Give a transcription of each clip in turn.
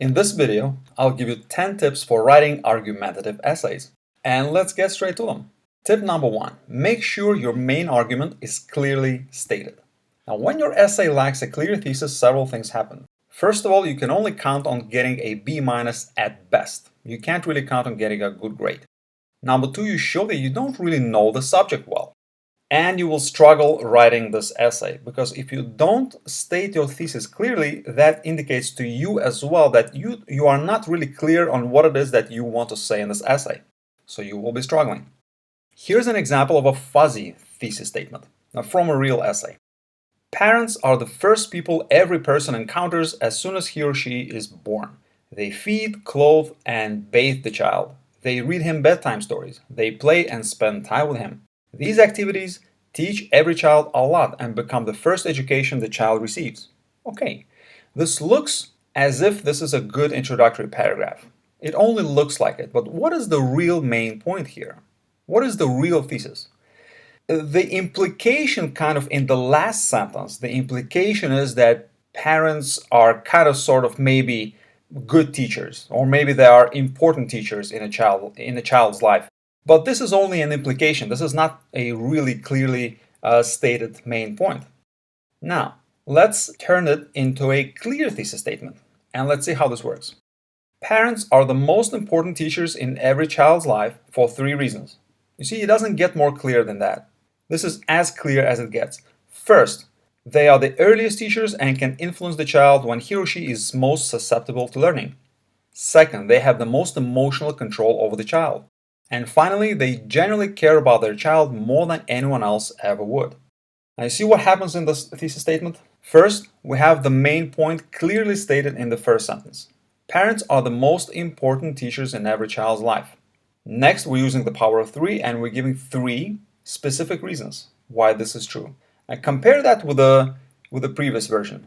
In this video, I'll give you 10 tips for writing argumentative essays. And let's get straight to them. Tip number 1, make sure your main argument is clearly stated. Now, when your essay lacks a clear thesis, several things happen. First of all, you can only count on getting a B- at best. You can't really count on getting a good grade. Number 2, you show that you don't really know the subject well. And you will struggle writing this essay, because if you don't state your thesis clearly, that indicates to you as well that you are not really clear on what it is that you want to say in this essay. So you will be struggling. Here's an example of a fuzzy thesis statement from a real essay. Parents are the first people every person encounters as soon as he or she is born. They feed, clothe, and bathe the child. They read him bedtime stories. They play and spend time with him. These activities teach every child a lot and become the first education the child receives. Okay, this looks as if this is a good introductory paragraph. It only looks like it, but what is the real main point here? What is the real thesis? The implication kind of in the last sentence, the implication is that parents are kind of sort of maybe good teachers, or maybe they are important teachers in a child's life. But this is only an implication. This is not a really clearly stated main point. Now, let's turn it into a clear thesis statement, and let's see how this works. Parents are the most important teachers in every child's life for 3 reasons. You see, it doesn't get more clear than that. This is as clear as it gets. First, they are the earliest teachers and can influence the child when he or she is most susceptible to learning. Second, they have the most emotional control over the child. And finally, they generally care about their child more than anyone else ever would. Now, you see what happens in this thesis statement? First, we have the main point clearly stated in the first sentence. Parents are the most important teachers in every child's life. Next, we're using the power of 3 and we're giving 3 specific reasons why this is true. And compare that with the previous version.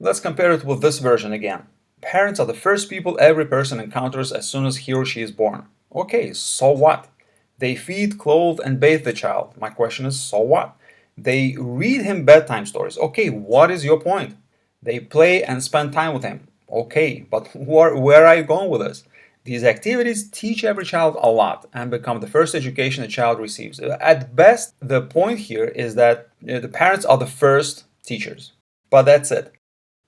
Let's compare it with this version again. Parents are the first people every person encounters as soon as he or she is born. Okay, so what? They feed, clothe, and bathe the child. My question is, so what? They read him bedtime stories. Okay, what is your point? They play and spend time with him. Okay, but where are you going with this? These activities teach every child a lot and become the first education a child receives. At best, the point here is that the parents are the first teachers. But that's it.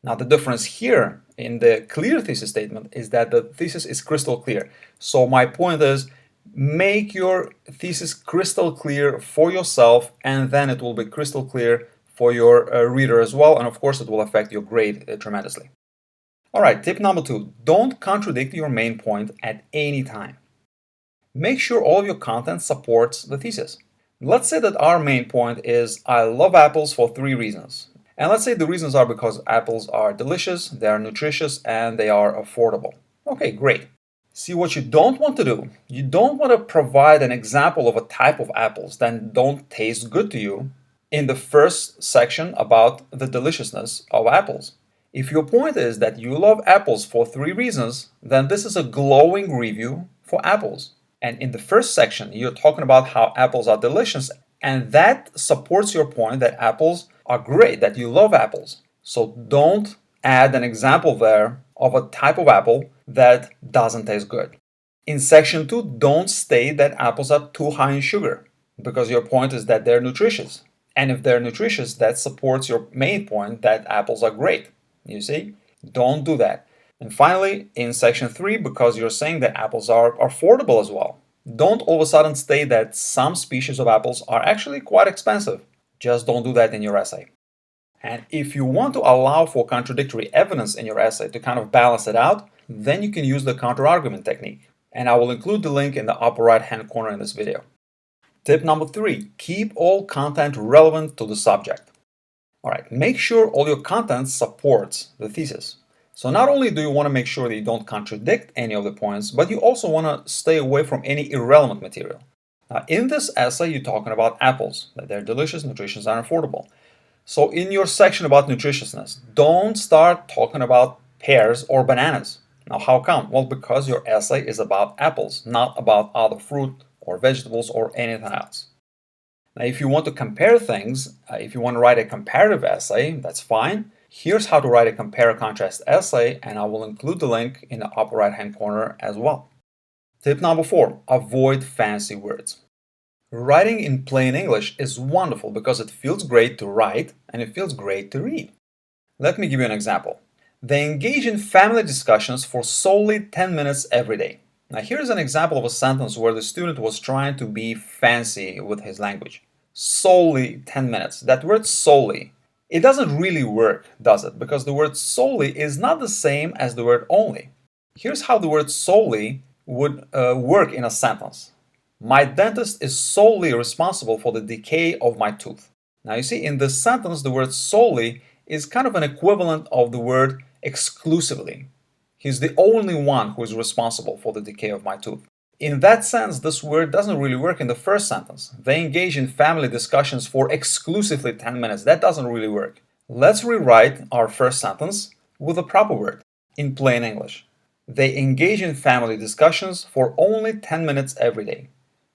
Now, the difference here in the clear thesis statement is that the thesis is crystal clear. So my point is, make your thesis crystal clear for yourself, and then it will be crystal clear for your reader as well. And of course, it will affect your grade tremendously. All right, tip number 2, don't contradict your main point at any time. Make sure all of your content supports the thesis. Let's say that our main point is, I love apples for 3 reasons. And let's say the reasons are because apples are delicious, they are nutritious, and they are affordable. Okay, great. See, what you don't want to do, you don't want to provide an example of a type of apples that don't taste good to you in the first section about the deliciousness of apples. If your point is that you love apples for 3 reasons, then this is a glowing review for apples. And in the first section, you're talking about how apples are delicious, and that supports your point that apples are great, that you love apples. So don't add an example there of a type of apple that doesn't taste good. In section 2, don't state that apples are too high in sugar, because your point is that they're nutritious. And if they're nutritious, that supports your main point that apples are great. You see? Don't do that. And finally, in section 3, because you're saying that apples are affordable as well, don't all of a sudden state that some species of apples are actually quite expensive. Just don't do that in your essay. And if you want to allow for contradictory evidence in your essay to kind of balance it out, then you can use the counter-argument technique. And I will include the link in the upper right-hand corner in this video. Tip number 3, keep all content relevant to the subject. All right, make sure all your content supports the thesis. So not only do you want to make sure that you don't contradict any of the points, but you also want to stay away from any irrelevant material. Now, in this essay, you're talking about apples, that they're delicious, nutritious, and affordable. So in your section about nutritiousness, don't start talking about pears or bananas. Now, how come? Well, because your essay is about apples, not about other fruit or vegetables or anything else. Now, if you want to compare things, if you want to write a comparative essay, that's fine. Here's how to write a compare-contrast essay, and I will include the link in the upper right-hand corner as well. Tip number 4, avoid fancy words. Writing in plain English is wonderful because it feels great to write and it feels great to read. Let me give you an example. They engage in family discussions for solely 10 minutes every day. Now here's an example of a sentence where the student was trying to be fancy with his language. Solely 10 minutes. That word solely, it doesn't really work, does it? Because the word solely is not the same as the word only. Here's how the word solely would work in a sentence. My dentist is solely responsible for the decay of my tooth. Now you see, in this sentence, the word solely is kind of an equivalent of the word exclusively. He's the only one who is responsible for the decay of my tooth. In that sense, this word doesn't really work in the first sentence. They engage in family discussions for exclusively 10 minutes. That doesn't really work. Let's rewrite our first sentence with a proper word in plain English. They engage in family discussions for only 10 minutes every day.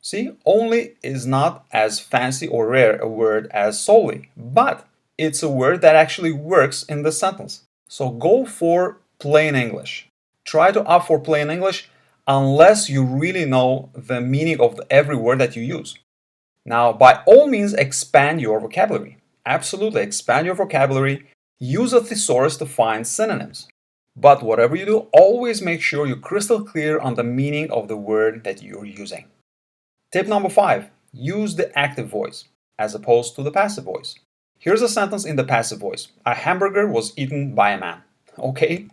See, only is not as fancy or rare a word as solely, but it's a word that actually works in this sentence. So go for plain English. Try to opt for plain English unless you really know the meaning of every word that you use. Now, by all means, expand your vocabulary. Absolutely, expand your vocabulary. Use a thesaurus to find synonyms. But whatever you do, always make sure you're crystal clear on the meaning of the word that you're using. Tip number 5, use the active voice as opposed to the passive voice. Here's a sentence in the passive voice. A hamburger was eaten by a man. Okay?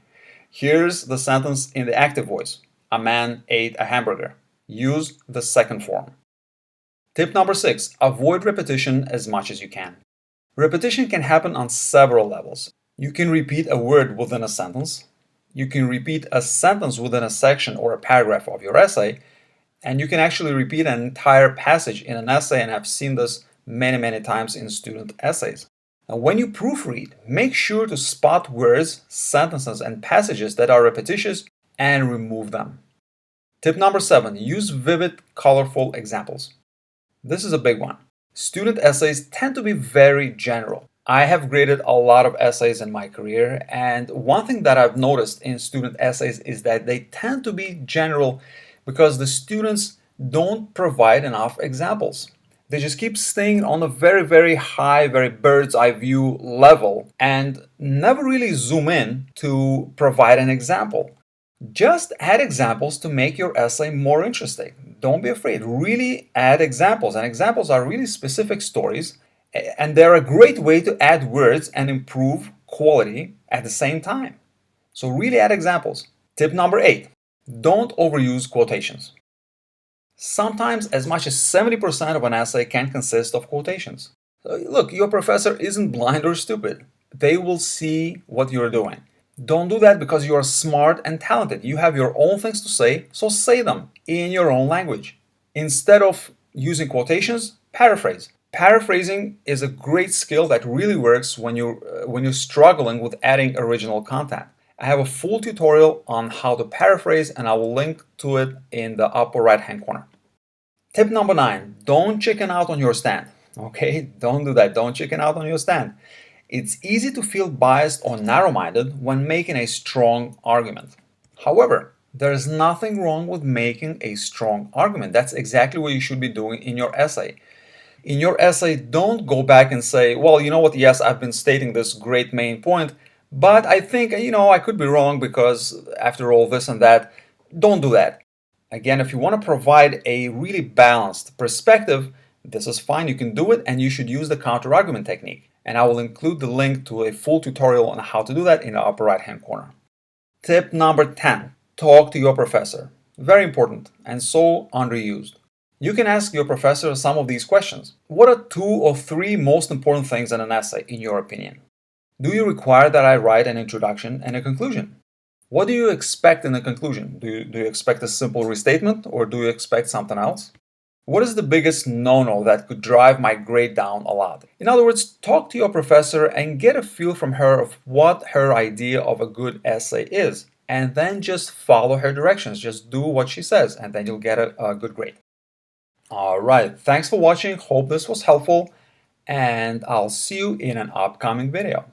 Here's the sentence in the active voice. A man ate a hamburger. Use the second form. Tip number 6, avoid repetition as much as you can. Repetition can happen on several levels. You can repeat a word within a sentence. You can repeat a sentence within a section or a paragraph of your essay. And you can actually repeat an entire passage in an essay, and I've seen this many times in student essays. Now, when you proofread, make sure to spot words, sentences, and passages that are repetitious and remove them. Tip number 7, use vivid, colorful examples. This is a big one. Student essays tend to be very general. I have graded a lot of essays in my career, and one thing that I've noticed in student essays is that they tend to be general because the students don't provide enough examples. They just keep staying on a very high, very bird's eye view level and never really zoom in to provide an example. Just add examples to make your essay more interesting. Don't be afraid. Really add examples. And examples are really specific stories, and they're a great way to add words and improve quality at the same time. So really add examples. Tip number 8, don't overuse quotations. Sometimes as much as 70% of an essay can consist of quotations. So look, your professor isn't blind or stupid. They will see what you're doing. Don't do that because you are smart and talented. You have your own things to say, so say them in your own language. Instead of using quotations, paraphrase. Paraphrasing is a great skill that really works when you're struggling with adding original content. I have a full tutorial on how to paraphrase, and I will link to it in the upper right-hand corner. Tip number 9, don't chicken out on your stand. Okay, don't do that. Don't chicken out on your stand. It's easy to feel biased or narrow-minded when making a strong argument. However, there's nothing wrong with making a strong argument. That's exactly what you should be doing in your essay. In your essay, don't go back and say, well, you know what, yes, I've been stating this great main point, but I think, I could be wrong because after all this and that. Don't do that. Again, if you want to provide a really balanced perspective, this is fine. You can do it, and you should use the counter-argument technique. And I will include the link to a full tutorial on how to do that in the upper right-hand corner. Tip number 10, talk to your professor. Very important and so underused. You can ask your professor some of these questions. What are 2 or 3 most important things in an essay, in your opinion? Do you require that I write an introduction and a conclusion? What do you expect in a conclusion? Do you expect a simple restatement, or do you expect something else? What is the biggest no-no that could drive my grade down a lot? In other words, talk to your professor and get a feel from her of what her idea of a good essay is, and then just follow her directions. Just do what she says, and then you'll get a good grade. All right, thanks for watching. Hope this was helpful, and I'll see you in an upcoming video.